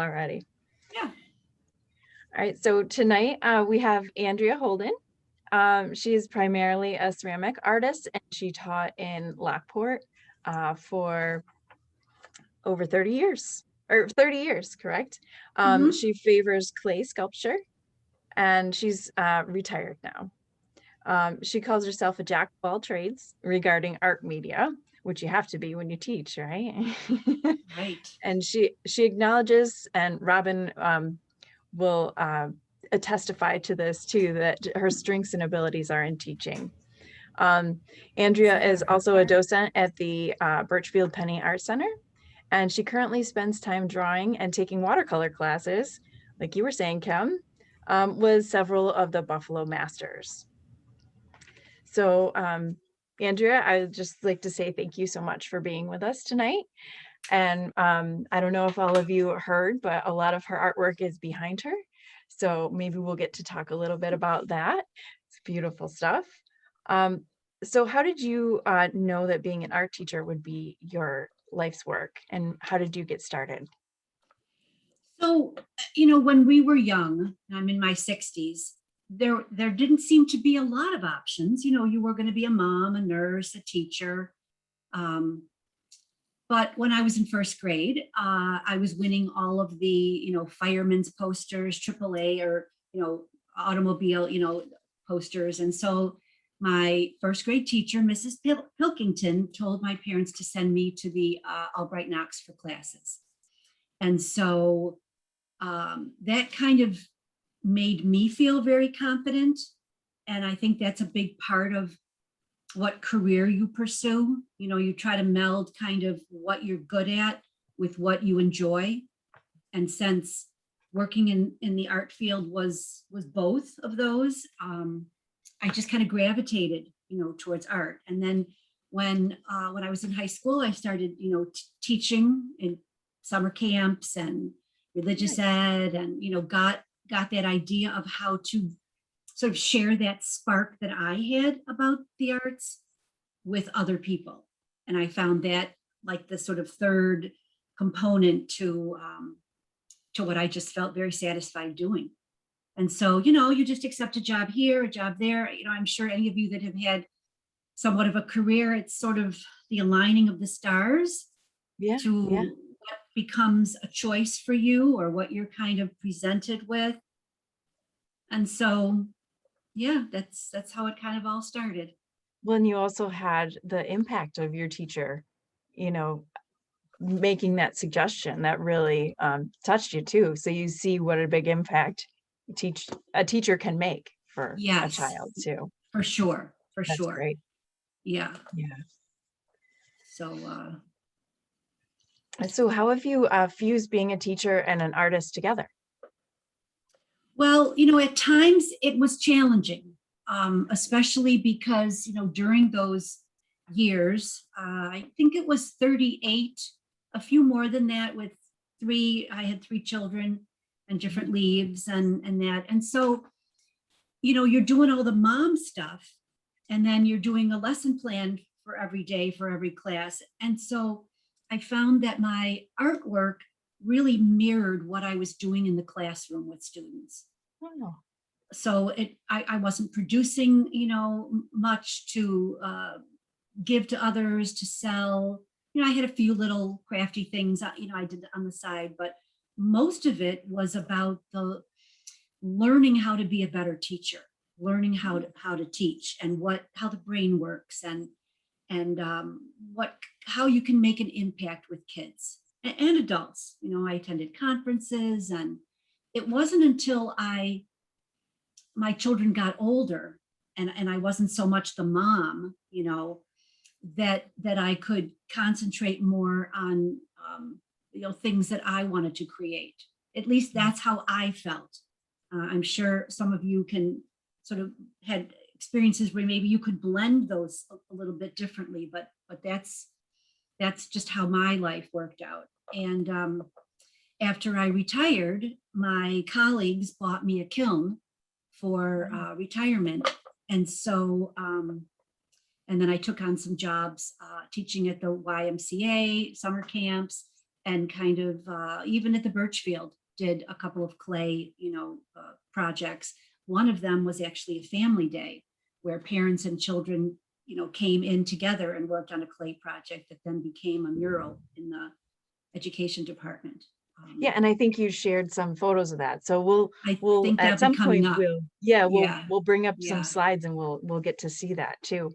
already. Yeah. All right, so tonight we have Andrea Holden. She is primarily a ceramic artist, and she taught in Lockport for over 30 years, or 30 years, correct? Mhm. She favors clay sculpture, and she's retired now. She calls herself a jack of all trades regarding art media, which you have to be when you teach, right? Right. And she acknowledges, and Robin will testify to this too, that her strengths and abilities are in teaching. Andrea is also a docent at the Burchfield Penney Arts Center, and she currently spends time drawing and taking watercolor classes, like you were saying, Kim, with several of the Buffalo masters. So, Andrea, I would just like to say thank you so much for being with us tonight. And I don't know if all of you heard, but a lot of her artwork is behind her. So maybe we'll get to talk a little bit about that. It's beautiful stuff. So how did you know that being an art teacher would be your life's work, and how did you get started? So, when we were young, I'm in my 60s, there didn't seem to be a lot of options. You were going to be a mom, a nurse, a teacher. But when I was in first grade, I was winning all of the, firemen's posters, AAA or, automobile, posters. And so my first grade teacher, Mrs. Pilkington, told my parents to send me to the Albright Knox for classes. And so that kind of made me feel very confident. And I think that's a big part of what career you pursue. You try to meld kind of what you're good at with what you enjoy. And since working in the art field was both of those, I just kind of gravitated, towards art. And then when I was in high school, I started, teaching in summer camps and religious ed, and got that idea of how to sort of share that spark that I had about the arts with other people. And I found that like the sort of third component to what I just felt very satisfied doing. And so, you just accept a job here, a job there. I'm sure any of you that have had somewhat of a career, it's sort of the aligning of the stars to what becomes a choice for you or what you're kind of presented with. And so, yeah, that's how it kind of all started. Well, and you also had the impact of your teacher, making that suggestion that really touched you too. So you see what a big impact a teacher can make for a child too. For sure. That's great. Yeah. Yeah. So So how have you fused being a teacher and an artist together? Well, at times it was challenging, especially because, during those years, I think it was 38, a few more than that with I had 3 children and different leaves and that. And so, you're doing all the mom stuff, and then you're doing a lesson plan for every day, for every class. And so I found that my artwork really mirrored what I was doing in the classroom with students. Oh. So I wasn't producing, much to give to others, to sell. I had a few little crafty things, I did on the side, but most of it was about the learning how to be a better teacher, learning how to teach and how the brain works and how you can make an impact with kids and adults. I attended conferences, and it wasn't until my children got older and I wasn't so much the mom, that I could concentrate more on, things that I wanted to create. At least that's how I felt. I'm sure some of you can sort of had experiences where maybe you could blend those a little bit differently, but that's just how my life worked out. And after I retired, my colleagues bought me a kiln for retirement. And so, and then I took on some jobs teaching at the YMCA, summer camps, and kind of even at the Burchfield did a couple of clay, projects. One of them was actually a family day where parents and children, came in together and worked on a clay project that then became a mural in the education department. Yeah, and I think you shared some photos of that. So we'll I we'll think at that'll be some coming point up. we'll bring up some Yeah. slides and we'll get to see that too.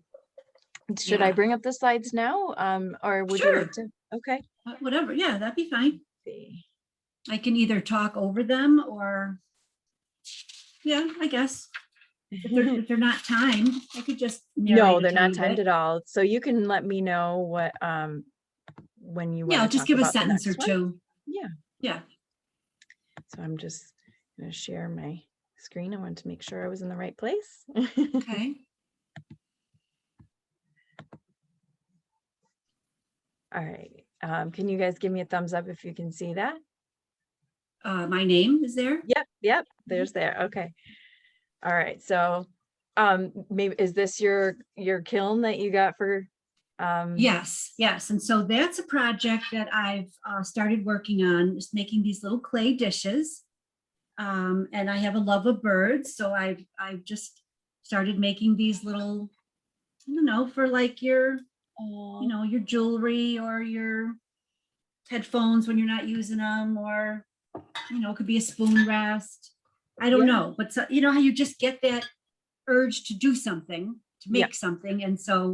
Should I Yeah. bring up the slides now? Or would you Sure. like to? Okay. Whatever. Yeah, that'd be fine. See. I can either talk over them or, yeah, I guess. If they're not timed, I could just No, narrate they're a not tiny timed bit. at all. So you can let me know what when you Yeah, want I'll to just talk give a about the sentence or next one. two. Yeah. Yeah. So I'm just going to share my screen. I wanted to make sure I was in the right place. Okay. All right. Can you guys give me a thumbs up if you can see that? My name is there. Yep. There's there. Okay. All right. So maybe is this your kiln that you got for Yes. And so that's a project that I've started working on, is making these little clay dishes. And I have a love of birds, so I've just started making these little, I don't know, for like your your jewelry or your headphones when you're not using them, or it could be a spoon rest. I don't know, but so, you know how you just get that urge to do something, to make something, and so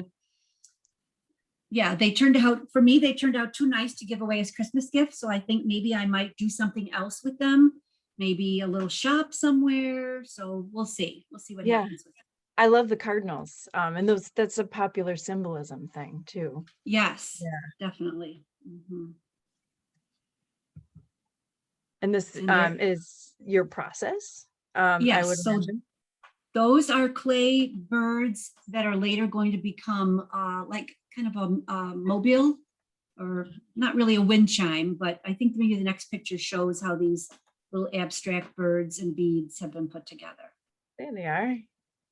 yeah, they turned out too nice to give away as Christmas gifts. So I think maybe I might do something else with them, maybe a little shop somewhere. So we'll see what happens with it. I love the cardinals. And that's a popular symbolism thing too. Yes, definitely. And this is your process. Yes, I would imagine. Those are clay birds that are later going to become like kind of a mobile, or not really a wind chime, but I think maybe the next picture shows how these little abstract birds and beads have been put together. There they are.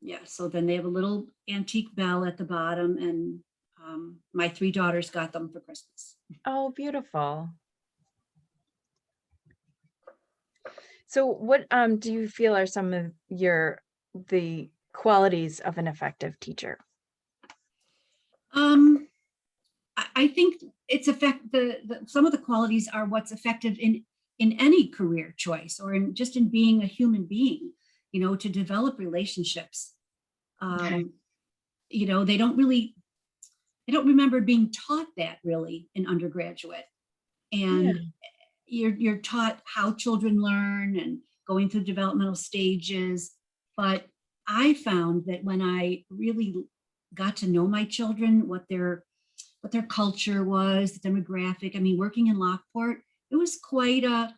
Yeah, so then they have a little antique bell at the bottom, and my 3 daughters got them for Christmas. Oh, beautiful. So what do you feel are some of the qualities of an effective teacher? I think it's some of the qualities are what's effective in any career choice, or in being a human being, to develop relationships. Okay. They don't remember being taught that really in undergraduate. And you're taught how children learn and going through developmental stages. But I found that when I really got to know my children, what their culture was, the demographic. I mean, working in Lockport, it was quite a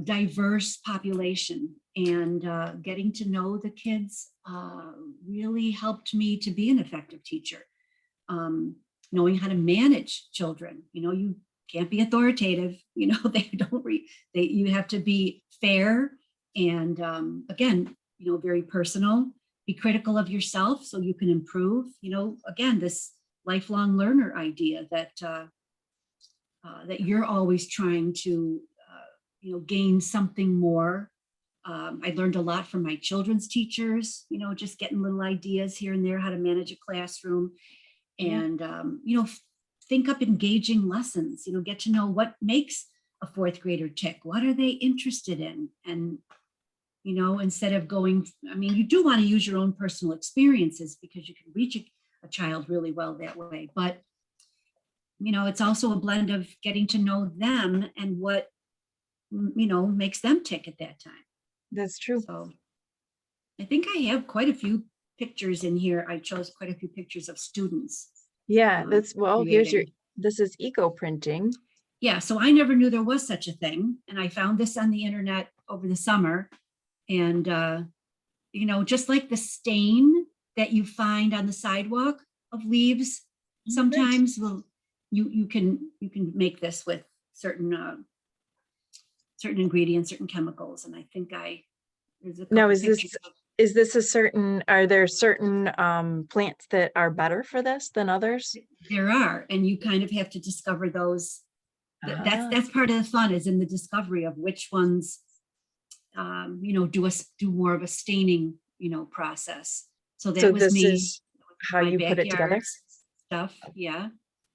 diverse population, and getting to know the kids really helped me to be an effective teacher. Knowing how to manage children, you can't be authoritative, they don't you have to be fair, and again, very personal. Be critical of yourself so you can improve. Again, this lifelong learner idea that that you're always trying to gain something more. I learned a lot from my children's teachers, just getting little ideas here and there, how to manage a classroom, and think up engaging lessons, get to know what makes a 4th grader tick. What are they interested in? And instead of going, you do want to use your own personal experiences because you can reach a child really well that way. But, it's also a blend of getting to know them and what, makes them tick at that time. That's true. So I think I have quite a few pictures in here. I chose quite a few pictures of students. Yeah, creating. This is eco printing. Yeah, so I never knew there was such a thing. And I found this on the internet over the summer. And, just like the stain that you find on the sidewalk of leaves, sometimes you can make this with certain ingredients, certain chemicals. And I think there's a couple now, is this are there certain plants that are better for this than others? There are, and you kind of have to discover those That's part of the fun, is in the discovery of which ones, do more of a staining, process. So So that was this me, is how my you put it together? backyard stuff. Yeah.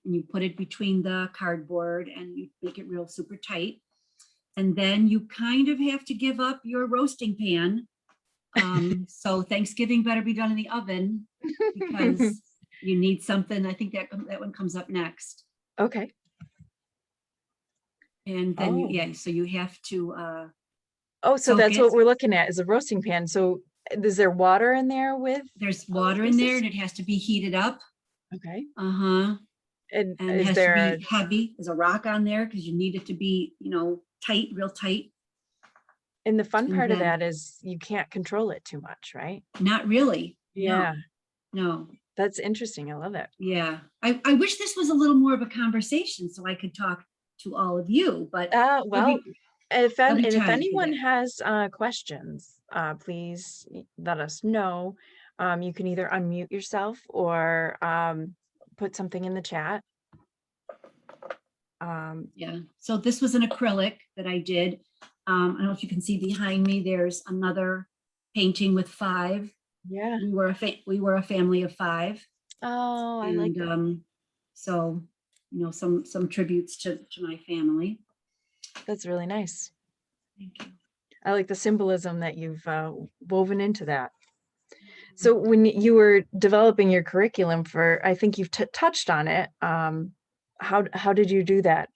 And you put it between the cardboard and you make it real super tight. And then you kind of have to give up your roasting pan. So Thanksgiving better be done in the oven, because you need something. I think that one comes up next. Okay. And then Oh. so you have to Oh, so soak that's it. what we're looking at, is a roasting pan. So is there water in there with There's all those water in there pieces? and it has to be heated up. Okay. Uh-huh. And And it is has to there, be heavy. There's a rock on there because you need it to be, tight, real tight. and the fun And part of then, that is you can't control it too much, right? not really. Yeah, No. that's interesting. I love it. Yeah. I wish this was a little more of a conversation so I could talk to all of you, but Well, if there'll be if time for anyone that. has questions, please let us know. You can either unmute yourself or put something in the chat. Yeah. So this was an acrylic that I did. I don't know if you can see behind me, there's another painting with 5. Yeah. We were a family of 5. Oh, I like that. And so, some tributes to my family. That's really nice. Thank you. I like the symbolism that you've woven into that. So when you were developing your curriculum for, I think you've touched on it. How did you do that?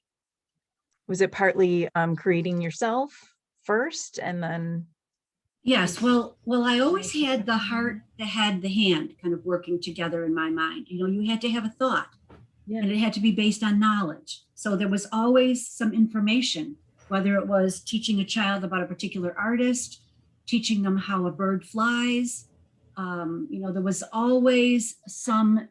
Was it partly creating yourself first and then? Yes, well, I always had the heart, the head, the hand kind of working together in my mind. You had to have a thought, and it had to be based on knowledge. So there was always some information, whether it was teaching a child about a particular artist, teaching them how a bird flies. There was always some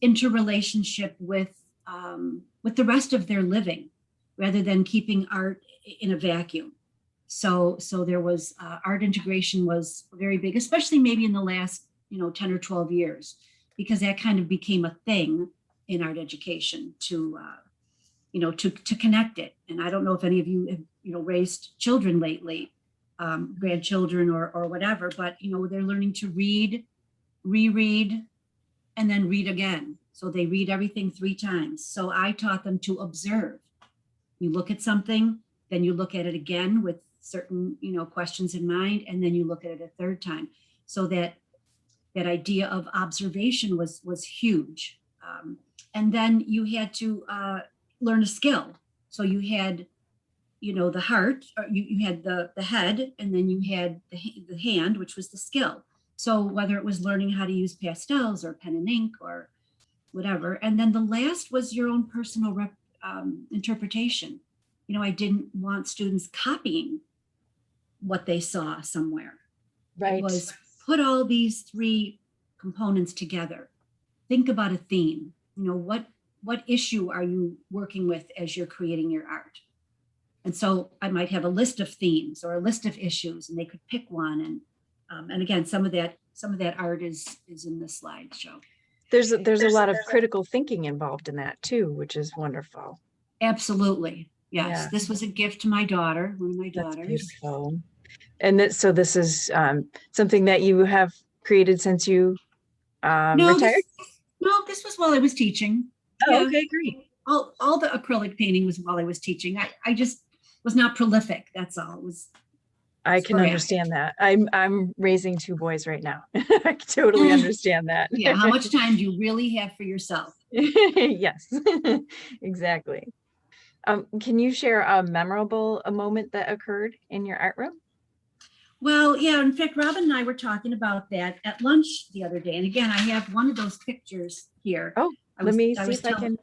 interrelationship with the rest of their living, rather than keeping art in a vacuum. So there was art integration was very big, especially maybe in the last 10 or 12 years, because that kind of became a thing in art education to connect it. And I don't know if any of you have raised children lately, grandchildren or whatever, but they're learning to read, reread, and then read again. So they read everything 3 times. So I taught them to observe. You look at something, then you look at it again with certain questions in mind, and then you look at it a 3rd time. So that idea of observation was huge. And then you had to learn a skill. So you had the heart, or you had the head, and then you had the hand, which was the skill. So whether it was learning how to use pastels or pen and ink or whatever, and then the last was your own personal interpretation. I didn't want students copying what they saw somewhere. Right. It was put all these 3 components together. Think about a theme. What issue are you working with as you're creating your art? And so I might have a list of themes or a list of issues, and they could pick one. And again, some of that art is in the slideshow. There's a lot of critical thinking involved in that too, which is wonderful. Absolutely. Yes. Yeah. This was a gift to my daughter, one of my daughters. That's beautiful. And so this is something that you have created since you retired? This was while I was teaching. Oh, yeah. Okay, great. All the acrylic painting was while I was teaching. I just was not prolific. That's all. It was. I can understand that. I'm raising 2 boys right now. I totally understand that. Yeah. How much time do you really have for yourself? Yes, exactly. Can you share a memorable moment that occurred in your art room? Well, yeah. In fact, Robin and I were talking about that at lunch the other day. And again, I have one of those pictures here. Oh, let me see if I can.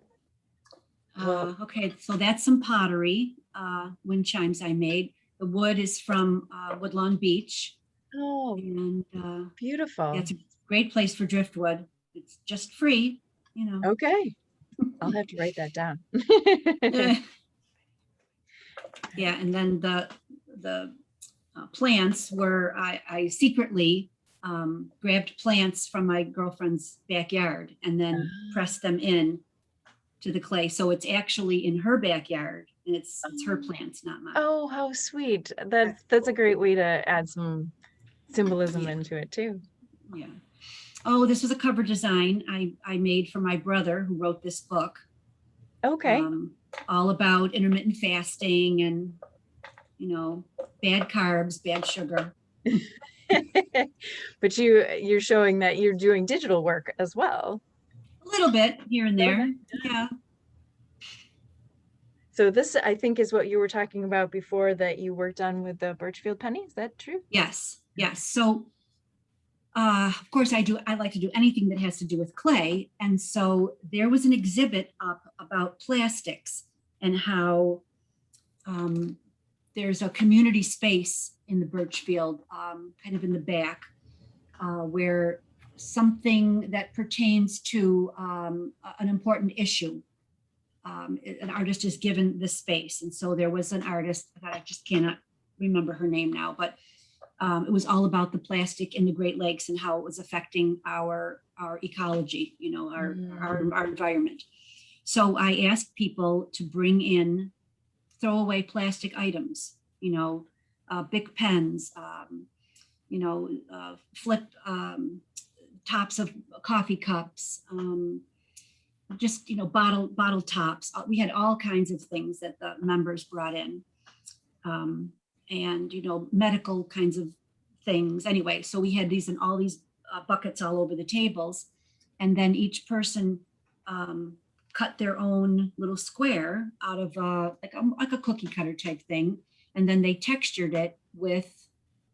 Okay, so that's some pottery, wind chimes I made. The wood is from Woodlawn Beach. Oh, and beautiful. That's a great place for driftwood. It's just free, Okay, I'll have to write that down. Yeah, and then the plants were, I secretly grabbed plants from my girlfriend's backyard and then pressed them in to the clay. So it's actually in her backyard, and it's her plants, not mine. Oh, how sweet. That's a great way to add some symbolism into it too. Yeah. Oh, this was a cover design I made for my brother who wrote this book. Okay. All about intermittent fasting and, bad carbs, bad sugar. But you're showing that you're doing digital work as well. A little bit here and there. Okay. Yeah. So this, I think, is what you were talking about before that you worked on with the Burchfield Penney. Is that true? Yes. Yes. So, of course, I like to do anything that has to do with clay. And so there was an exhibit up about plastics and how there's a community space in the Burchfield, kind of in the back, where something that pertains to an important issue, an artist is given the space. And so there was an artist that I just cannot remember her name now, but it was all about the plastic in the Great Lakes and how it was affecting our ecology, our environment. So I asked people to bring in throwaway plastic items, Bic pens, flip tops of coffee cups, just, bottle tops. We had all kinds of things that the members brought in. And medical kinds of things. Anyway, so we had these in all these buckets all over the tables, and then each person cut their own little square out of like a cookie cutter type thing, and then they textured it with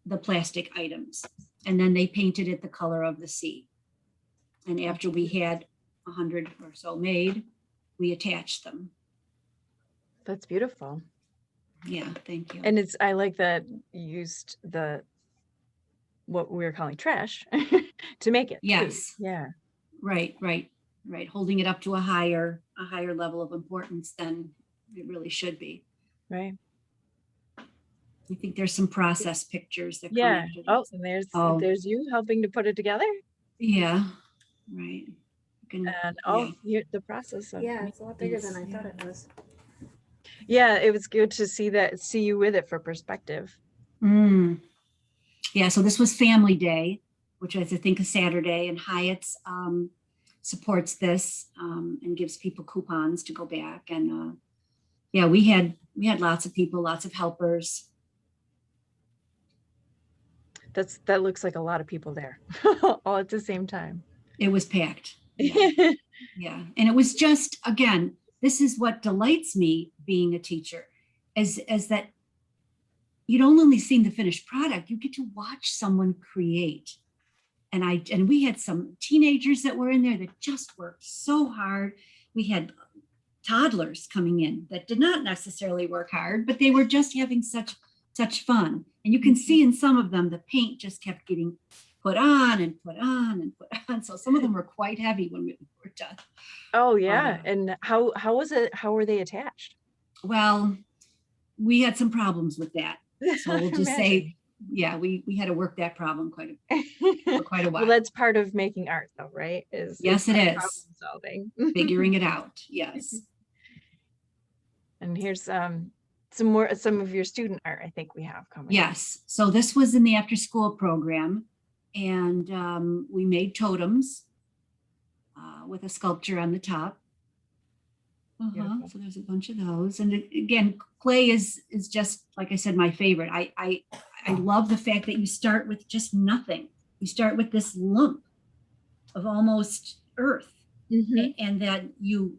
the plastic items, and then they painted it the color of the sea. And after we had 100 or so made, we attached them. That's beautiful. Yeah, thank you. And I like that you used what we were calling trash to make it. Yes. Too. Yeah. Right. Holding it up to a higher level of importance than it really should be. Right. I think there's some process pictures that come after this. Oh, and there's you helping to put it together. Yeah. Right. The process of it's a lot bigger than I thought it was. Yeah, it was good to see you with it for perspective. Yeah, so this was Family Day, which was, I think, a Saturday, and Hyatt's supports this and gives people coupons to go back. And we had lots of people, lots of helpers. That looks like a lot of people there, all at the same time. It was packed. Yeah. Yeah, and it was just, again, this is what delights me being a teacher, is that you don't only see the finished product, you get to watch someone create. And we had some teenagers that were in there that just worked so hard. We had toddlers coming in that did not necessarily work hard, but they were just having such fun. And you can see in some of them, the paint just kept getting put on and put on and put on. So some of them were quite heavy when we were done. Oh yeah. And how was it? How were they attached? Well, we had some problems with that. So we'll just say, we had to work that problem for quite a while. Well, that's part of making art though, right? Yes, it is. Problem solving. Figuring it out. Yes. And here's some of your student art I think we have coming. Yes. So this was in the after school program, and we made totems with a sculpture on the top. So there's a bunch of those. And again, clay is just, like I said, my favorite. I love the fact that you start with just nothing. You start with this lump of almost earth, and that you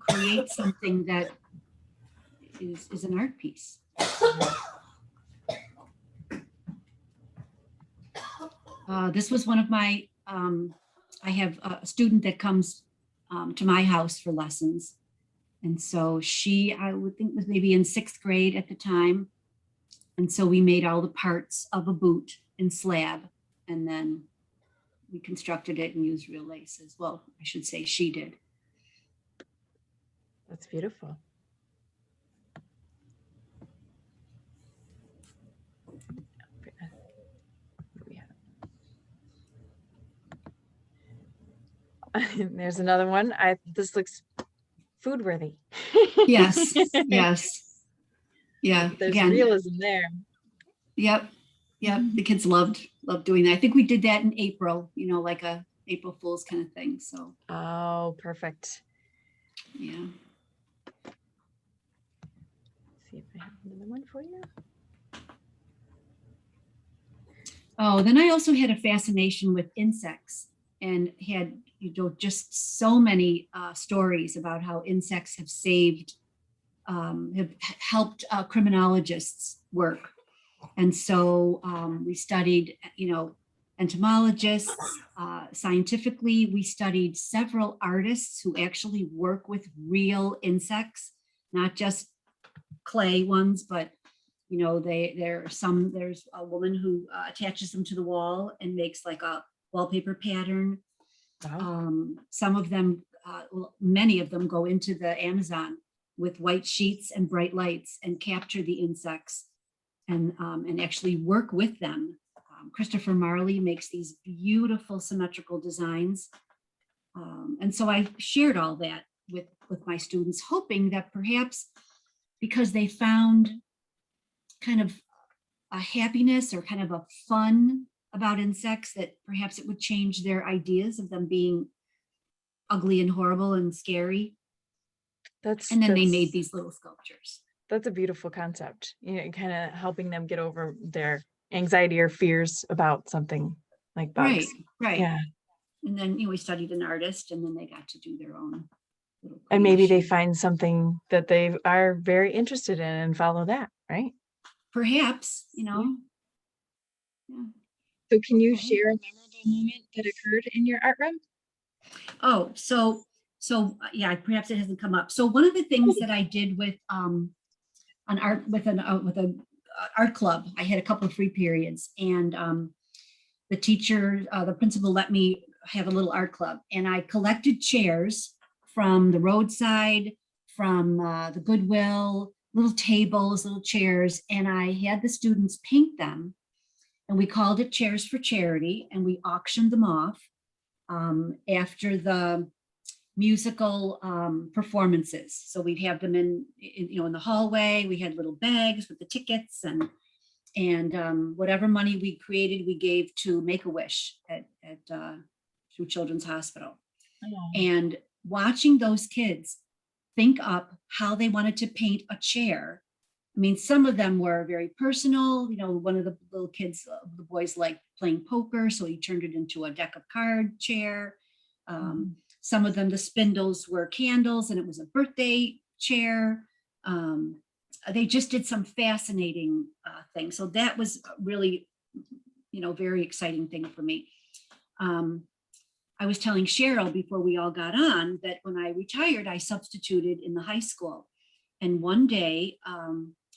create something that is an art piece. This was one of my, I have a student that comes to my house for lessons. And so I would think was maybe in 6th grade at the time. And so we made all the parts of a boot in slab, and then we constructed it and used real laces. Well, I should say she did. That's beautiful. There's another one. This looks food worthy. Yes, yes. Yeah, There's again, realism there. yep, yep. The kids loved doing that. I think we did that in April, like a April Fool's kind of thing. So, Oh, perfect. yeah. See if I have another one for you. Oh, then I also had a fascination with insects and had, just so many stories about how insects have saved, have helped criminologists work. And so we studied, entomologists. Scientifically, we studied several artists who actually work with real insects, not just clay ones, but there's a woman who attaches them to the wall and makes like a wallpaper pattern. Wow. Some of them, many of them go into the Amazon with white sheets and bright lights and capture the insects and actually work with them. Christopher Marley makes these beautiful symmetrical designs. And so I shared all that with my students, hoping that perhaps because they found kind of a happiness or kind of a fun about insects, that perhaps it would change their ideas of them being ugly and horrible and scary. And then they made these little sculptures. That's a beautiful concept, kind of helping them get over their anxiety or fears about something like bugs. Right. Yeah. And then we studied an artist, and then they got to do their own little And maybe they creation. find something that they are very interested in and follow that, right? Perhaps, Yeah. So can you share a memorable moment that occurred in your art room? Oh, so yeah, perhaps it hasn't come up. So one of the things that I did with an art with a art club, I had a couple of free periods, and the teacher, the principal let me have a little art club, and I collected chairs from the roadside, from the Goodwill, little tables, little chairs, and I had the students paint them, and we called it Chairs for Charity, and we auctioned them off after the musical performances. So we'd have them in the hallway. We had little bags with the tickets, and whatever money we created, we gave to Make-A-Wish at through Children's Hospital. Oh. And watching those kids think up how they wanted to paint a chair. I mean, some of them were very personal. One of the little kids, the boys liked playing poker, so he turned it into a deck of card chair. Some of them, the spindles were candles, and it was a birthday chair. They just did some fascinating things. So that was really, very exciting thing for me. I was telling Cheryl before we all got on that when I retired, I substituted in the high school. And one day,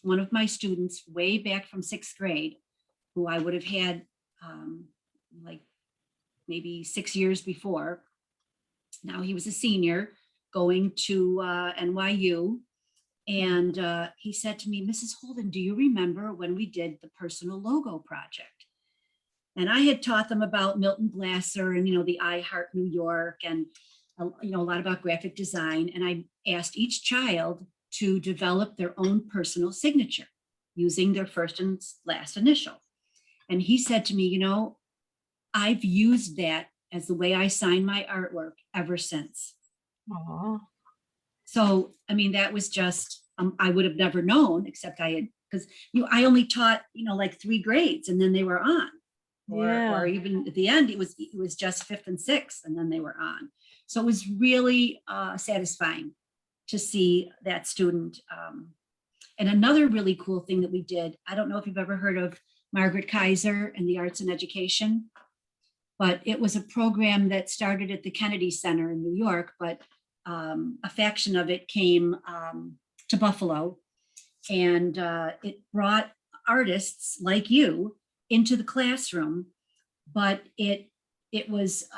one of my students way back from 6th grade, who I would have had like maybe 6 years before, now he was a senior going to NYU. And he said to me, Mrs. Holden, do you remember when we did the personal logo project? And I had taught them about Milton Glasser and, the I Heart New York, and, a lot about graphic design. And I asked each child to develop their own personal signature using their first and last initial. And he said to me, I've used that as the way I sign my artwork ever since. Aww. So, I mean, that was just, I would have never known, except I had, because I only taught, like 3 grades, and then they were on. Or even at the end, it was just 5th and 6th, and then they were on. So it was really satisfying to see that student. And another really cool thing that we did, I don't know if you've ever heard of Margaret Kaiser and the Arts in Education, but it was a program that started at the Kennedy Center in New York, but a faction of it came to Buffalo, and it brought artists like you into the classroom, but it was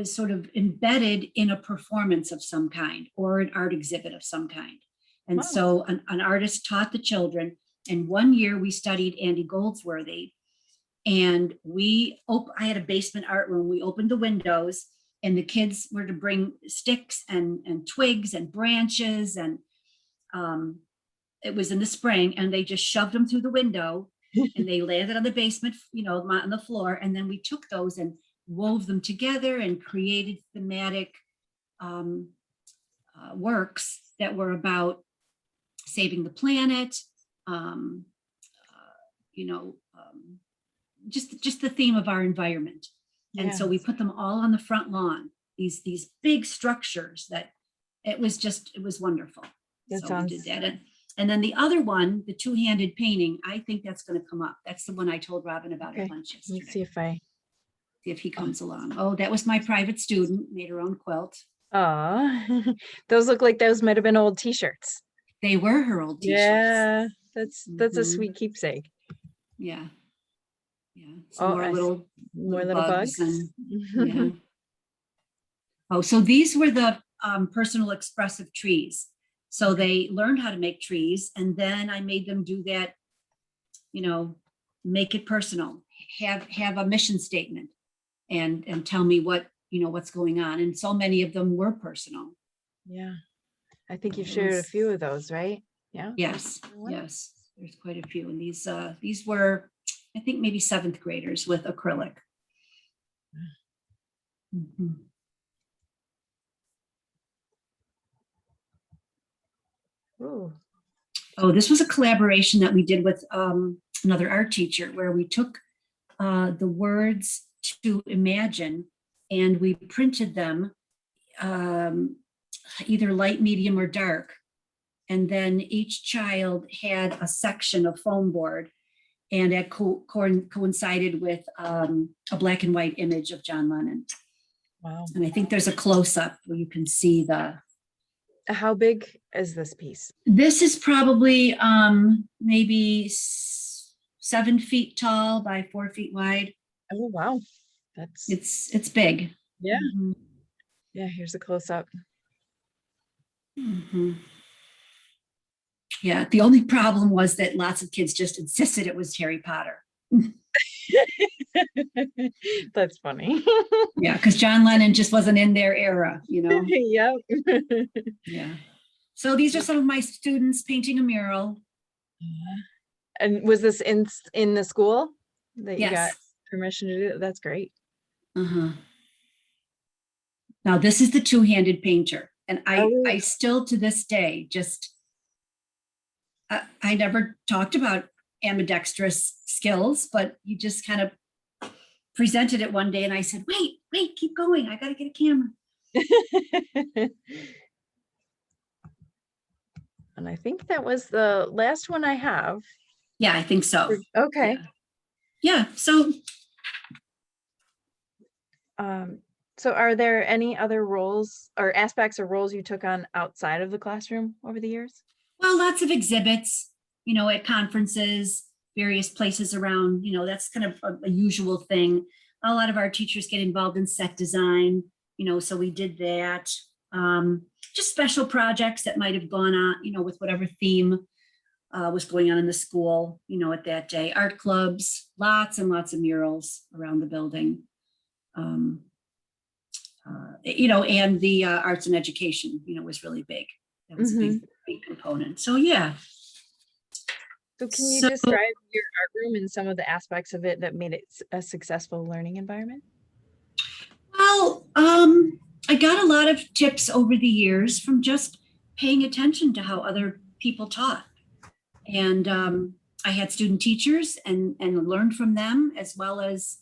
sort of embedded in a performance of some kind or an art exhibit of some kind. And Wow. So an artist taught the children, and one year we studied Andy Goldsworthy, and I had a basement art room. We opened the windows, and the kids were to bring sticks and twigs and branches, and it was in the spring, and they just shoved them through the window and they landed on the basement, on the floor. And then we took those and wove them together and created thematic works that were about saving the planet, just the theme of our environment. And so we put them all on the front lawn, these big structures that it was wonderful. So we did that. And then the other one, the two-handed painting, I think that's going to come up. That's the one I told Robin about at lunch yesterday. Let's see if he comes along. Oh, that was my private student, made her own quilt. Oh, those look like those might have been old t-shirts. They were her old t-shirts. Yeah, that's a sweet keepsake. Yeah. Some more little bugs. Yeah. Oh, so these were the personal expressive trees. So they learned how to make trees, and then I made them do that, make it personal, have a mission statement and tell me what's going on. And so many of them were personal. Yeah. I think you've shared a few of those, right? Yeah. Yes. There's quite a few. And these were, I think, maybe 7th graders with acrylic. Mm-hmm. Ooh. Oh, this was a collaboration that we did with another art teacher, where we took the words to imagine and we printed them either light, medium, or dark. And then each child had a section of foam board, and it coincided with a black and white image of John Lennon. Wow. And I think there's a close-up where you can see How big is this piece? This is probably maybe 7 feet tall by 4 feet wide. Oh, wow. It's big. Yeah. Mm-hmm. Yeah, here's a close-up. Mm-hmm. Yeah, the only problem was that lots of kids just insisted it was Harry Potter. That's funny. Yeah, because John Lennon just wasn't in their era, Yep. Yeah. So these are some of my students painting a mural. And was this in the school that you got Yes. permission to do? That's great. Uh-huh. Now this is the two-handed painter. And I still to this day I never talked about ambidextrous skills, but you just kind of presented it one day and I said, wait, keep going. I got to get a camera. And I think that was the last one I have. Yeah, I think so. Okay. Yeah. So are there any other roles or aspects or roles you took on outside of the classroom over the years? Well, lots of exhibits, at conferences, various places around, that's kind of a usual thing. A lot of our teachers get involved in set design, so we did that. Just special projects that might have gone on, with whatever theme was going on in the school, at that day. Art clubs, lots and lots of murals around the building. And the arts and education, was really big. That was a big component. So, yeah. So can you describe your art room and some of the aspects of it that made it a successful learning environment? Well, I got a lot of tips over the years from just paying attention to how other people taught. And I had student teachers and learned from them, as well as,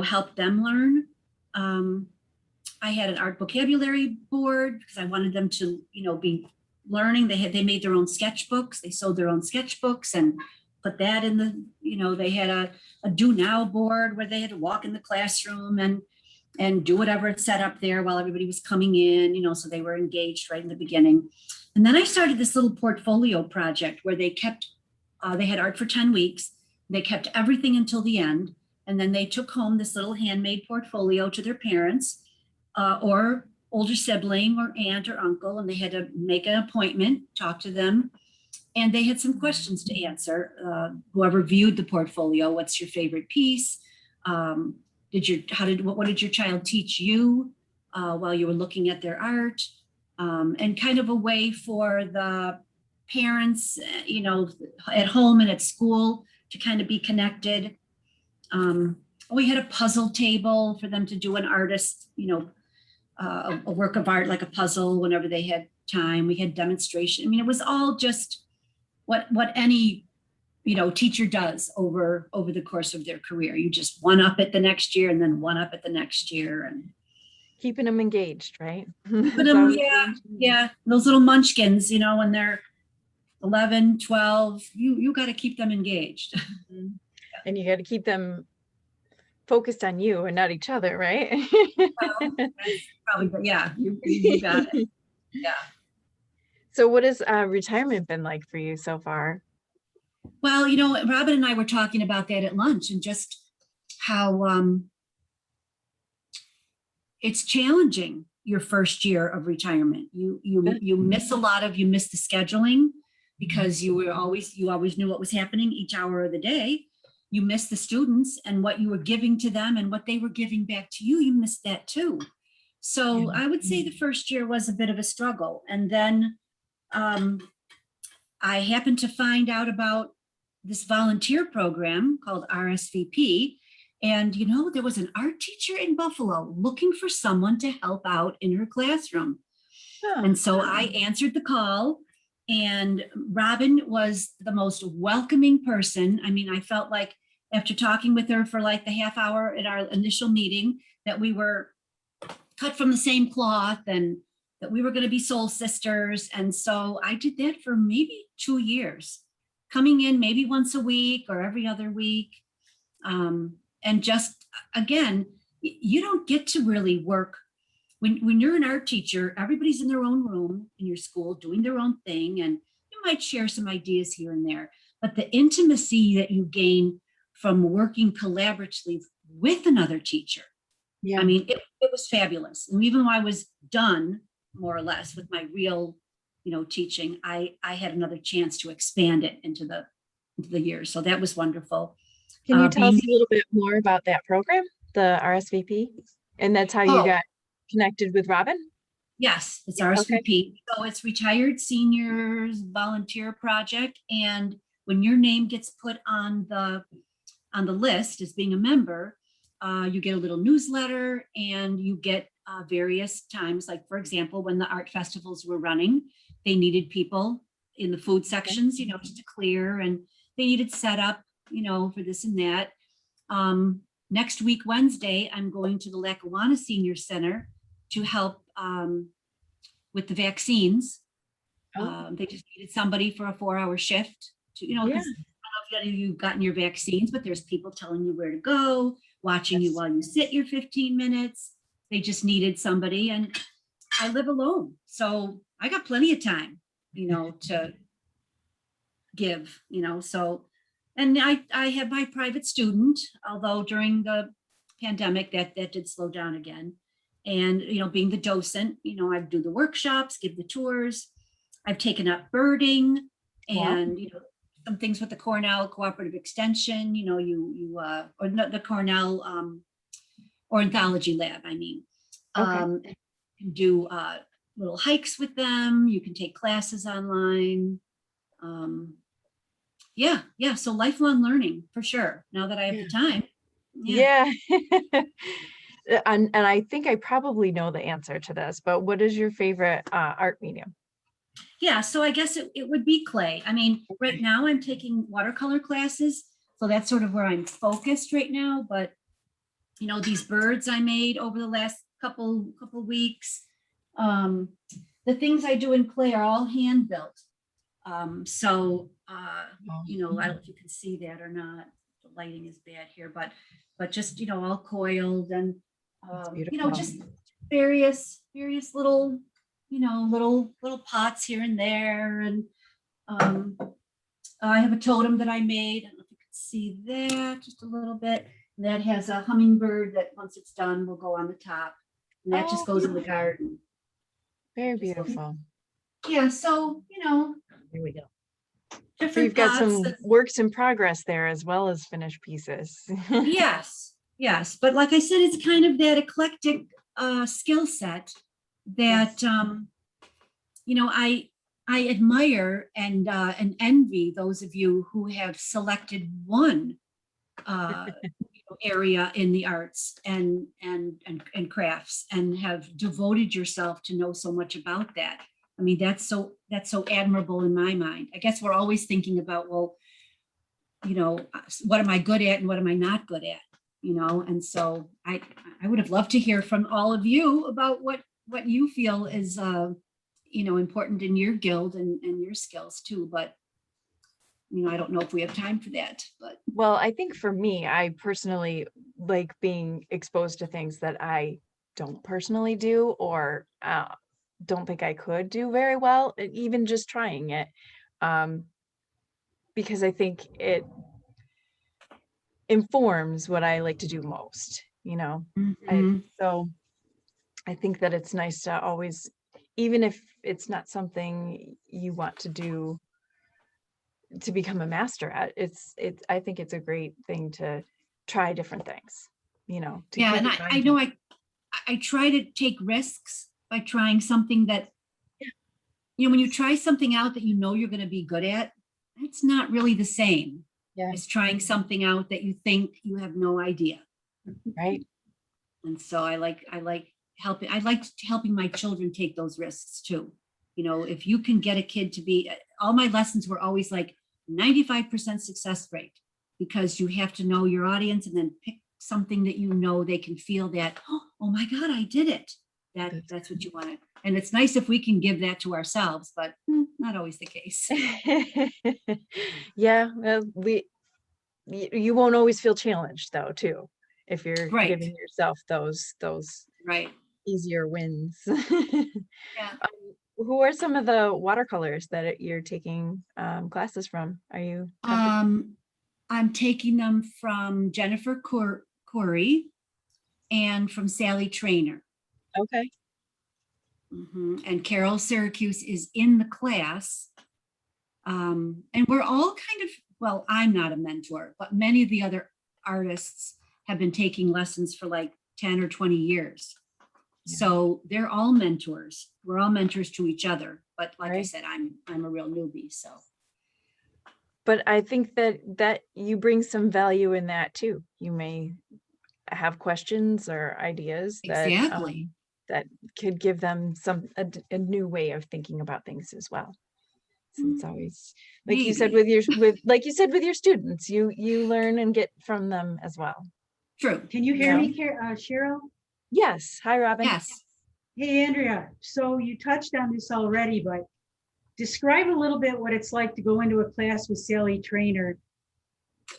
helped them learn. I had an art vocabulary board because I wanted them to, be learning. They made their own sketchbooks. They sewed their own sketchbooks and put that in the, they had a do now board where they had to walk in the classroom and do whatever it set up there while everybody was coming in, so they were engaged right in the beginning. And then I started this little portfolio project where they had art for 10 weeks. They kept everything until the end. And then they took home this little handmade portfolio to their parents or older sibling or aunt or uncle, and they had to make an appointment, talk to them, and they had some questions to answer. Whoever viewed the portfolio, what's your favorite piece? What did your child teach you? while you were looking at their art, and kind of a way for the parents, at home and at school to kind of be connected. We had a puzzle table for them to do an artist, a work of art, like a puzzle whenever they had time. We had demonstration. I mean, it was all just what any, teacher does over the course of their career. You just one up it the next year and then one up it the next year, and Keeping them engaged, right? keeping them, yeah, those little munchkins, when they're 11, 12, you got to keep them engaged. And you got to keep them focused on you and not each other, right? Well, that's probably, yeah, you got it. Yeah. So what has retirement been like for you so far? Well, Robin and I were talking about that at lunch, and just how it's challenging your first year of retirement. You miss a lot of, you miss the scheduling because you always knew what was happening each hour of the day. You miss the students and what you were giving to them and what they were giving back to you. You missed that too. So I would say the first year was a bit of a struggle. And then I happened to find out about this volunteer program called RSVP. And, there was an art teacher in Buffalo looking for someone to help out in her classroom. And so I answered the call, and Robin was the most welcoming person. I mean, I felt like after talking with her for like the half hour at our initial meeting that we were cut from the same cloth and that we were going to be soul sisters. And so I did that for maybe 2 years, coming in maybe once a week or every other week. And just, again, you don't get to really work. When you're an art teacher, everybody's in their own room in your school doing their own thing. And you might share some ideas here and there. But the intimacy that you gain from working collaboratively with another teacher, Yeah. I mean, it was fabulous. And even when I was done, more or less, with my real, teaching, I had another chance to expand it into the years. So that was wonderful. Can you tell us a little bit more about that program, the RSVP? And that's how you got connected with Robin? Yes, it's RSVP. Okay. So it's Retired Seniors Volunteer Project. And when your name gets put on the list as being a member, you get a little newsletter, and you get various times, like, for example, when the art festivals were running, they needed people in the food sections, just to clear, and they needed setup, for this and that. Next week, Wednesday, I'm going to the Lackawanna Senior Center to help with the vaccines. They just needed somebody for a 4-hour shift to, because I don't know if you've gotten your vaccines, but there's people telling you where to go, watching you while you sit your 15 minutes. They just needed somebody, and I live alone. So I got plenty of time, to give, so. And I had my private student, although during the pandemic that did slow down again. And, being the docent, I do the workshops, give the tours. I've taken up birding and, some things with the Cornell Cooperative Extension, or not the Cornell Ornithology Lab, I mean. You can do little hikes with them. You can take classes online. Yeah. So lifelong learning for sure. Now that I have the time. Yeah. And I think I probably know the answer to this, but what is your favorite art medium? Yeah, so I guess it would be clay. I mean, right now I'm taking watercolor classes, so that's sort of where I'm focused right now. But these birds I made over the last couple weeks, the things I do in clay are all hand built. So I don't know if you can see that or not. The lighting is bad here, but just all coiled and just various little little pots here and there. And I have a totem that I made. I don't know if you can see that just a little bit. And that has a hummingbird that once it's done will go on the top, and that just goes in the garden. Very beautiful. Yeah, so here we go. Different so you've got some pots. works in progress there as well as finished pieces. Yes, but like I said, it's kind of that eclectic skill set that, I admire and envy those of you who have selected one area in the arts and crafts and have devoted yourself to know so much about that. I mean, that's so admirable in my mind. I guess we're always thinking about, well, what am I good at and what am I not good at? And so I would have loved to hear from all of you about what you feel is important in your guild and your skills too. But I don't know if we have time for that, but. Well, I think for me, I personally like being exposed to things that I don't personally do or don't think I could do very well, even just trying it. Because I think it informs what I like to do most, so I think that it's nice to always, even if it's not something you want to do to become a master at, I think it's a great thing to try different things, Yeah, and I know I try to take risks by trying something that, when you try something out that you're going to be good at, it's not really the same as trying something out that you think you have no idea. Right. And so I like helping my children take those risks too. If you can get a kid to be, all my lessons were always like 95% success rate, because you have to know your audience and then pick something that they can feel that, oh my God, I did it. That's what you want. And it's nice if we can give that to ourselves, but not always the case. Yeah, you won't always feel challenged though, too, if you're giving yourself those easier wins. Yeah. Who are some of the watercolors that you're taking classes from? Are you? I'm taking them from Jennifer Corey and from Sally Trainer. Okay. And Carol Syracuse is in the class. And we're all well, I'm not a mentor, but many of the other artists have been taking lessons for like 10 or 20 years. Yeah. So they're all mentors. We're all mentors to each other. But like I said, I'm a real newbie, so. But I think that you bring some value in that too. You may have questions or ideas that could give them a new way of thinking about things as well. So it's always like you said with your students, you learn and get from them as well. True. Can you hear me, Cheryl? Yes. Hi, Robin. Yes. Hey, Andrea. So you touched on this already, but describe a little bit what it's like to go into a class with Sally Trainer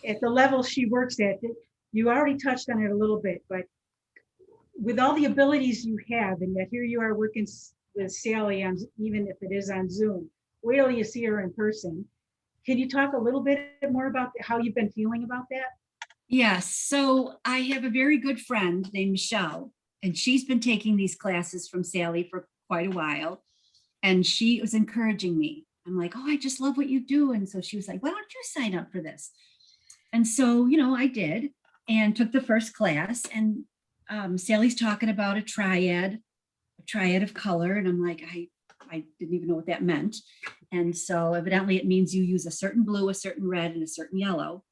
at the level she works at. You already touched on it a little bit, but with all the abilities you have, and yet here you are working with Sally on, even if it is on Zoom. Wait till you see her in person. Can you talk a little bit more about how you've been feeling about that? Yes. So I have a very good friend named Michelle, and she's been taking these classes from Sally for quite a while. And she was encouraging me. I'm like, oh, I just love what you do. And so she was like, why don't you sign up for this? And so, I did and took the first class. And Sally's talking about a triad of color. And I'm like, I didn't even know what that meant. And so evidently it means you use a certain blue, a certain red, and a certain yellow.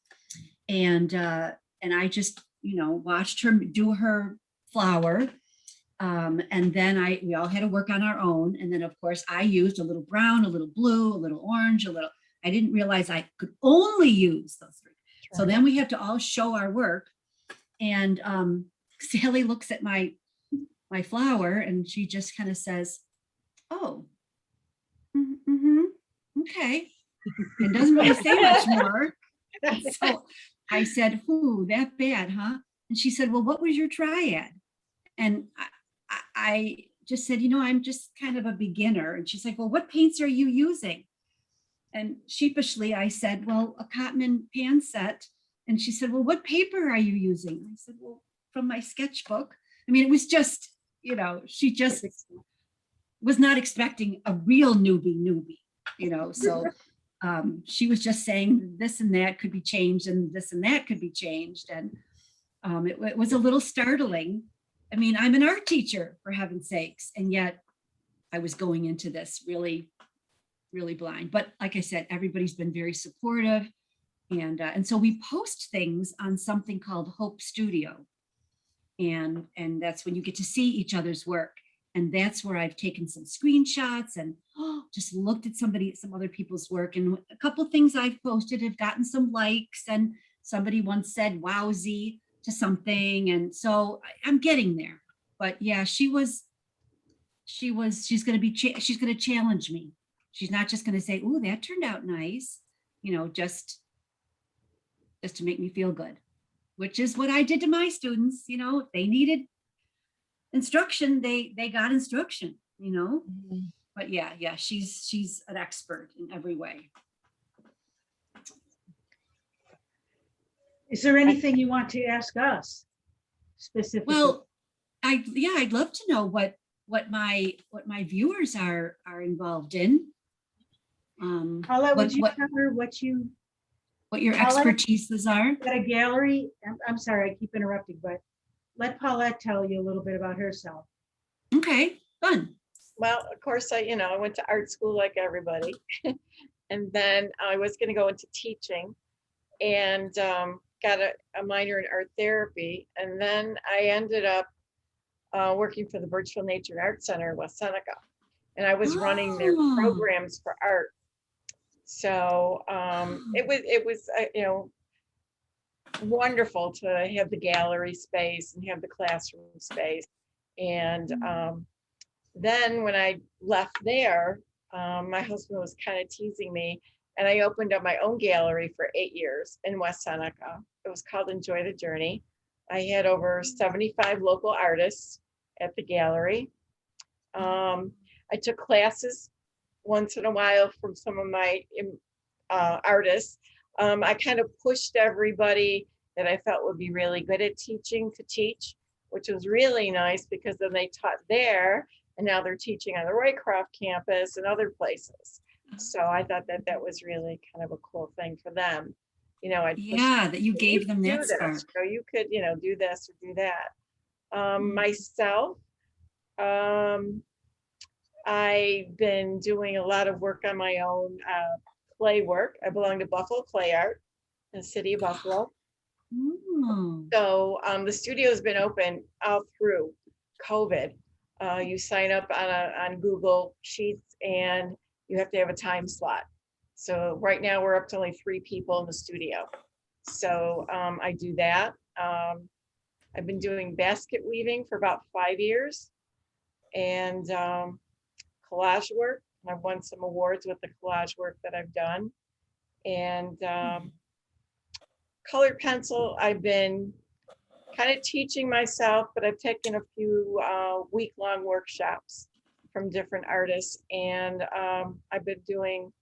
And I just, watched her do her flower. And then we all had to work on our own. And then of course I used a little brown, a little blue, a little orange, I didn't realize I could only use those three. Right. So then we have to all show our work. And Sally looks at my flower and she just kind of says, oh, okay. And doesn't really say much more. So I said, "Ooh, that bad, huh?" And she said, "Well, what was your triad?" And I just said, I'm just kind of a beginner. And she's like, "Well, what paints are you using?" And sheepishly, I said, "Well, a cotton pan set." And she said, "Well, what paper are you using?" I said, "Well, from my sketchbook." I mean, it was just, she just was not expecting a real newbie, so she was just saying this and that could be changed and this and that could be changed. And it was a little startling I mean, I'm an art teacher, for heaven's sakes, and yet I was going into this really, really blind. But like I said, everybody's been very supportive. And so we post things on something called Hope Studio. And that's when you get to see each other's work. And that's where I've taken some screenshots and just looked at some other people's work. And a couple things I've posted have gotten some likes, and somebody once said wowsy to something. And so I'm getting there. But yeah, she's going to challenge me. She's not just going to say, "Ooh, that turned out nice," just to make me feel good, which is what I did to my students. If they needed instruction, they got instruction, But yeah, she's an expert in every way. Is there anything you want to ask us specifically? Well, I'd love to know what my viewers are involved in. Paulette, would you cover what your expertises are? at a gallery? I'm sorry, I keep interrupting, but let Paulette tell you a little bit about herself. Okay, fun. Well, of course, I went to art school like everybody. And then I was going to go into teaching and got a minor in art therapy. And then I ended up working for the Burchfield Nature and Art Center in West Seneca. And I was running their programs for art. So it was wonderful to have the gallery space and have the classroom space. And then when I left there, my husband was kind of teasing me, and I opened up my own gallery for 8 years in West Seneca. It was called Enjoy the Journey. I had over 75 local artists at the gallery. I took classes once in a while from some of my artists. I kind of pushed everybody that I felt would be really good at teaching to teach, which was really nice because then they taught there, and now they're teaching on the Roycroft campus and other places. So I thought that was really kind of a cool thing for them. That you gave them that spark. So you could, do this or do that. Myself, I've been doing a lot of work on my own clay work. I belong to Buffalo Clay Art in the city of Buffalo. So the studio has been open all through COVID. You sign up on Google Sheets and you have to have a time slot. So right now we're up to only 3 people in the studio. So I do that. I've been doing basket weaving for about 5 years, and collage work. I've won some awards with the collage work that I've done. And colored pencil, I've been kind of teaching myself, but I've taken a few week-long workshops from different artists. And I've been doing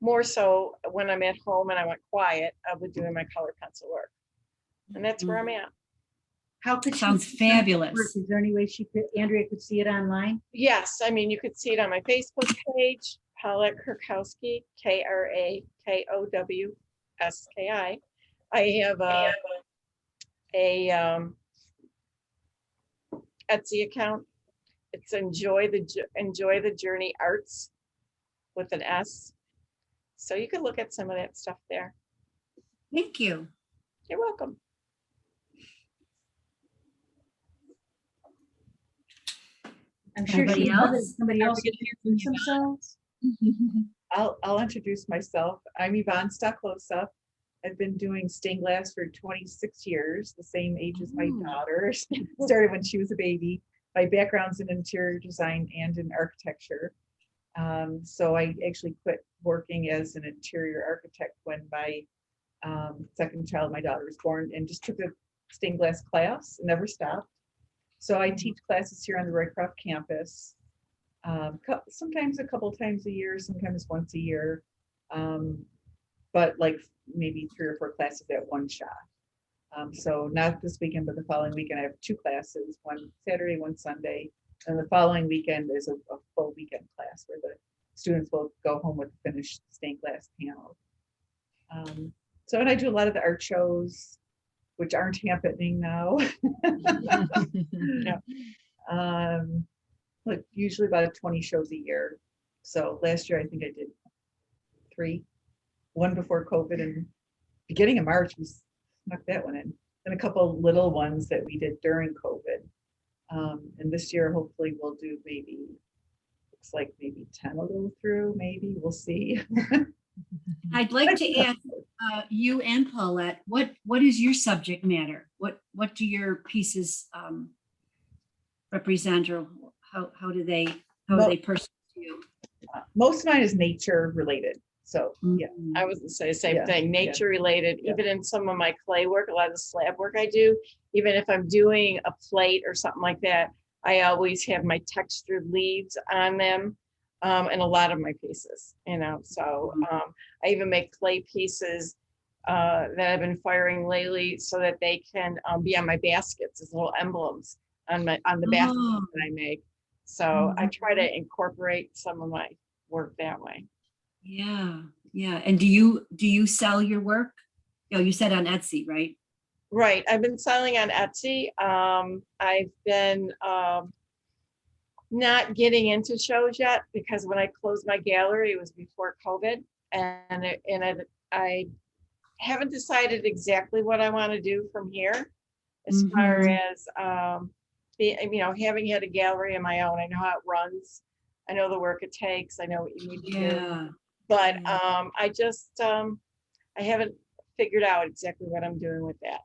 more so when I'm at home and I want quiet, I've been doing my colored pencil work. And that's where I'm at. How could Sounds fabulous. Is there any way Andrea could see it online? Yes, I mean, you could see it on my Facebook page, Paulette Krakowski, KRAKOWSKI. I have a Etsy account. It's Enjoy the Journey Arts with an S. So you can look at some of that stuff there. Thank you. You're welcome. I'm sure Anybody somebody else Are we could gonna hear from introduce themselves. I'll introduce myself. I'm Yvonne Stoklosa. I've been doing stained glass for 26 years, the same age as my daughter. Started when she was a baby. My background's in interior design and in architecture. So I actually quit working as an interior architect when my second child, my daughter, was born, and just took a stained glass class and never stopped. So I teach classes here on the Roycroft campus, sometimes a couple times a year, sometimes once a year, but like maybe 3 or 4 classes at one shot. So not this weekend, but the following weekend, I have 2 classes, one Saturday, one Sunday. And the following weekend is a full weekend class where the students will go home with a finished stained glass panel. And I do a lot of the art shows, which aren't happening now. Like usually about 20 shows a year. So last year I think I did 3, one before COVID, and beginning of March we snuck that one in, and a couple little ones that we did during COVID. And this year hopefully we'll do maybe, looks like maybe 10 will go through, maybe, we'll see. I'd like to ask you and Paulette, what is your subject matter? What do your pieces represent, or how do they personal to you? Most of mine is nature related. So yeah, I was gonna say the same Yeah, thing, nature related, yeah. even in some of my clay work, a lot of the slab work I do, even if I'm doing a plate or something like that, I always have my textured leaves on them, in a lot of my pieces, you know, so I even make clay pieces that I've been firing lately so that they can be on my baskets as little emblems on the baskets that I make. So I try to incorporate some of my work that way. Yeah, yeah. And do you sell your work? Oh, you said on Etsy, right? Right. I've been selling on Etsy. I've been not getting into shows yet because when I closed my gallery, it was before COVID, and I haven't decided exactly what I want to do from here as far as having had a gallery of my own. I know how it runs. I know the work it takes. I know what you need to do. But I haven't figured out exactly what I'm doing with that.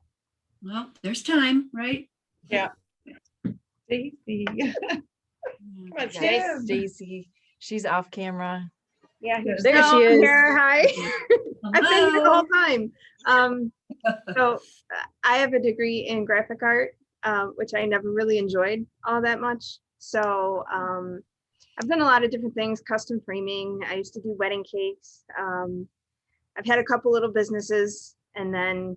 Well, there's time, right? Yeah. Stacy. Come on, Guys, Stace. Stacy, she's off camera. Yeah, here's There No, she I'm is. here. Hi. I've been here the whole time. So I have a degree in graphic art, which I never really enjoyed all that much. So I've done a lot of different things, custom framing. I used to do wedding cakes. I've had a couple little businesses and then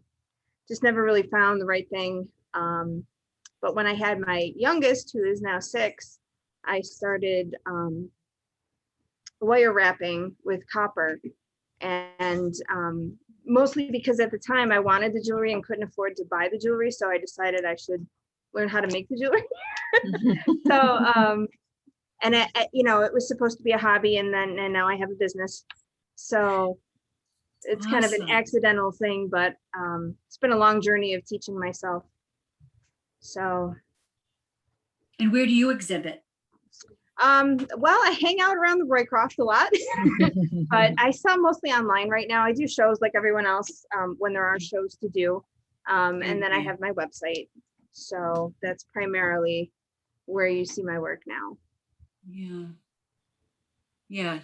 just never really found the right thing. But when I had my youngest, who is now 6, I started wire wrapping with copper, and mostly because at the time I wanted the jewelry and couldn't afford to buy the jewelry, so I decided I should learn how to make the jewelry. So and it was supposed to be a hobby, and now I have a business, so it's kind of an Awesome. accidental thing, but it's been a long journey of teaching myself. So And where do you exhibit? well, I hang out around the Roycroft a lot, but I sell mostly online right now. I do shows like everyone else when there are shows to do. And then I have my website. So that's primarily where you see my work now. Yeah. Yeah.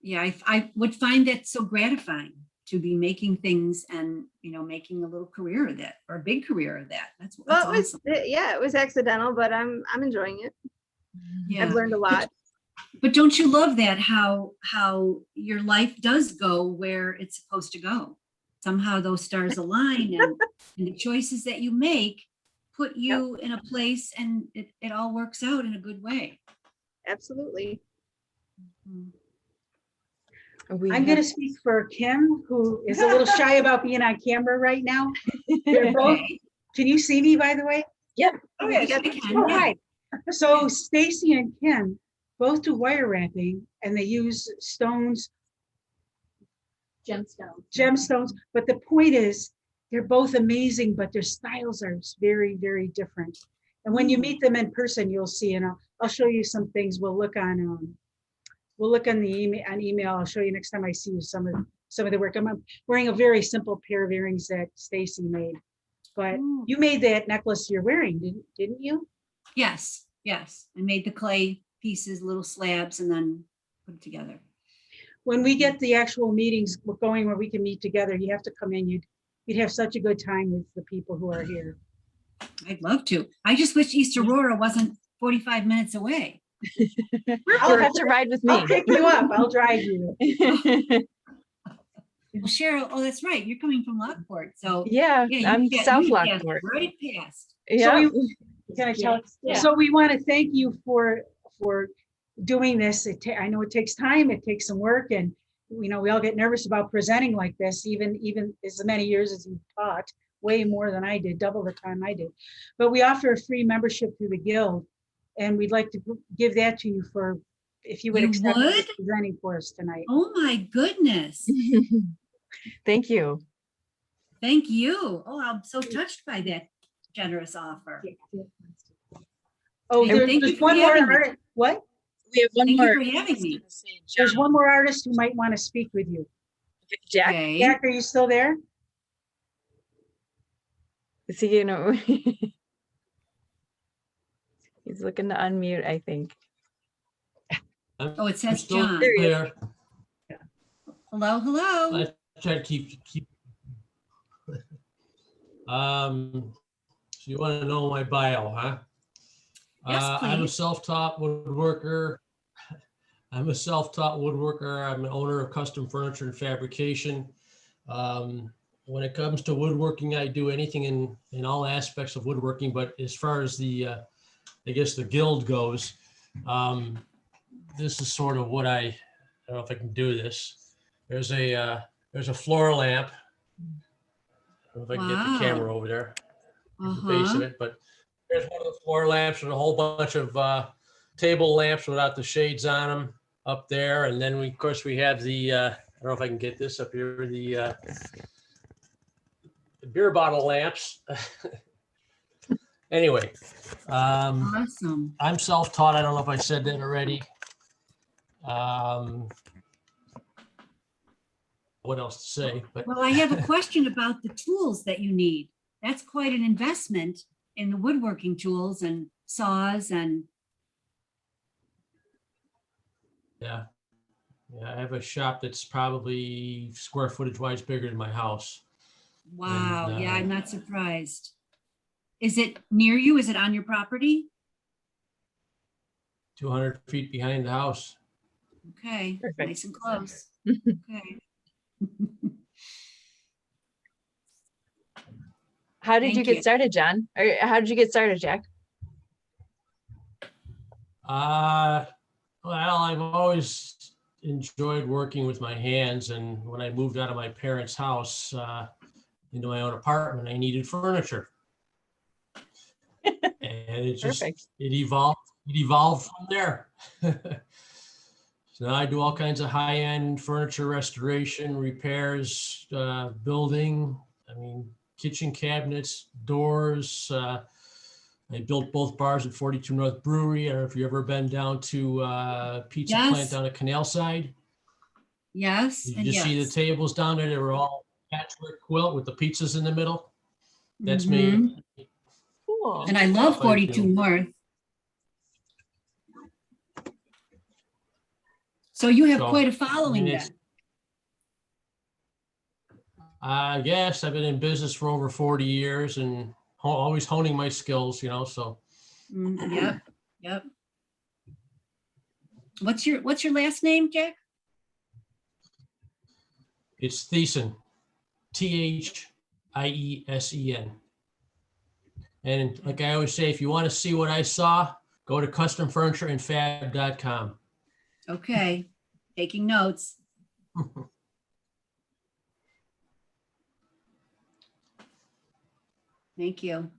Yeah. I would find that so gratifying to be making things and, making a little career of that, or a big career of that. That's Well, awesome. it was accidental, but I'm enjoying it. Yeah. I've learned a lot. But don't you love that how your life does go where it's supposed to go? Somehow those stars align and the choices that you make put you in a place, and it all works out in a good way. Absolutely. Mhm. I'm going to speak for Kim, who is a little shy about being on camera right now. They're both, can you see me, by the way? Oh, yeah. Yeah, I can, Oh, yeah. hi. So Stacy and Kim both do wire wrapping, and they use stones, gemstones. But the point is, they're both amazing, but their styles are very, very different. And when you meet them in person, you'll see, and I'll show you some things. We'll look on the email. I'll show you next time I see you some of the work. I'm wearing a very simple pair of earrings that Stacy made, but you made that necklace you're wearing, didn't you? Yes. I made the clay pieces, little slabs, and then put it together. When we get the actual meetings going where we can meet together, you have to come in. You'd have such a good time with the people who are here. I'd love to. I just wish East Aurora wasn't 45 minutes away. You'll have to ride with I'll me. pick you up. I'll drive you. Well, Cheryl, oh, that's right. You're coming from Lockport. So Yeah, you I'm get- South you get Lockport. right past. Yeah. Can I tell? Yeah. So we want to thank you for doing this. I know it takes time, it takes some work, and we all get nervous about presenting like this, even as many years as you've taught. way more than I did, double the time I did. But we offer a free membership through the Guild, and we'd like to give that to you for, if you would You accept would? it presenting for us tonight. Oh, my goodness. Thank you. Thank you. Oh, I'm so touched by that generous offer. Oh, Thank you there's for one more having me. artist. What? We have one Thank more. you for having me. There's one more artist who might want to speak with you. Jack, Okay. Jack, are you still there? is he, he's looking to unmute, I think. Oh, it says still John. There he is. There. Hello, hello. I try to keep. So you want to know my bio, huh? Yes, I'm a please. self-taught woodworker. I'm an owner of custom furniture and fabrication. When it comes to woodworking, I do anything in all aspects of woodworking, but as far as the, I guess the guild goes, this is sort of what I don't know if I can do this. There's a floor lamp. I don't know if I can get the Wow. camera over there, the base of Uh-huh. it, but there's one of the floor lamps and a whole bunch of table lamps without the shades on them up there. And then of course, we have the, I don't know if I can get this up here, the beer bottle lamps. Anyway, Awesome. I'm self-taught. I don't know if I said that already. What else to say? But Well, I have a question about the tools that you need. That's quite an investment in the woodworking tools and saws and, yeah, I have a shop that's probably square footage wise bigger than my house. wow, And, yeah, I'm not surprised. Is it near you? Is it on your property? 200 feet behind the house. Okay, Perfect. nice and close. Okay. How did you Thank get you. started, John? Or how did you get started, Jack? Well, I've always enjoyed working with my hands, and when I moved out of my parents' house into my own apartment, I needed furniture, and it just Perfect. it evolved from there. So now I do all kinds of high-end furniture restoration, repairs, building. I mean, kitchen cabinets, doors. I built both bars at 42 North Brewery. I don't know if you've ever been down to Pizza Yes. Plant down at Canal Side. Yes, You and just see the yes. tables down there. They were all patchwork quilt with the pizzas in the middle. That's Mhm. me. Cool. And I love Stuff I 42 do. North. So you have So, quite a following I mean, it's- then. I guess I've been in business for over 40 years and always honing my skills, so. Yep, yep. What's your last name, Jack? It's Thiesen, Thiesen. And like I always say, if you want to see what I saw, go to customfurnitureandfab.com. Okay, taking notes. Thank you.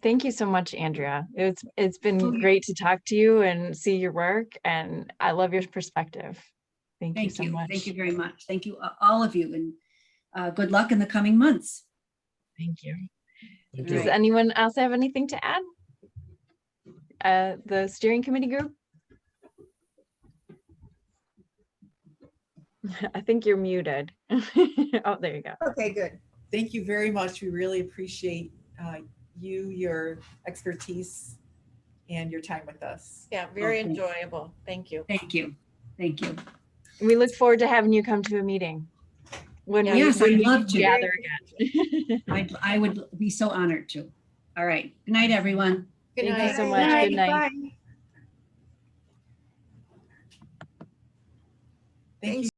Thank you so much, Andrea. It's been Oh, yeah. great to talk to you and see your work, and I love your perspective. Thank you Thank so you. much. Thank you very much. Thank you, all of you, and good luck in the coming months. Thank you. Thank Does you. Right. anyone else have anything to add? The steering committee group? I think you're muted. Oh, there you go. Okay, good. Thank you very much. We really appreciate your expertise and your time with us. Yeah, very Okay. enjoyable. Thank you. Thank you. Thank you. We look forward to having you come to a meeting when we, Yes, when I'd we love to. gather again. I would be so honored to. All right. Good night, everyone. Good Thank night. you so much. Good night. Bye. Thank you.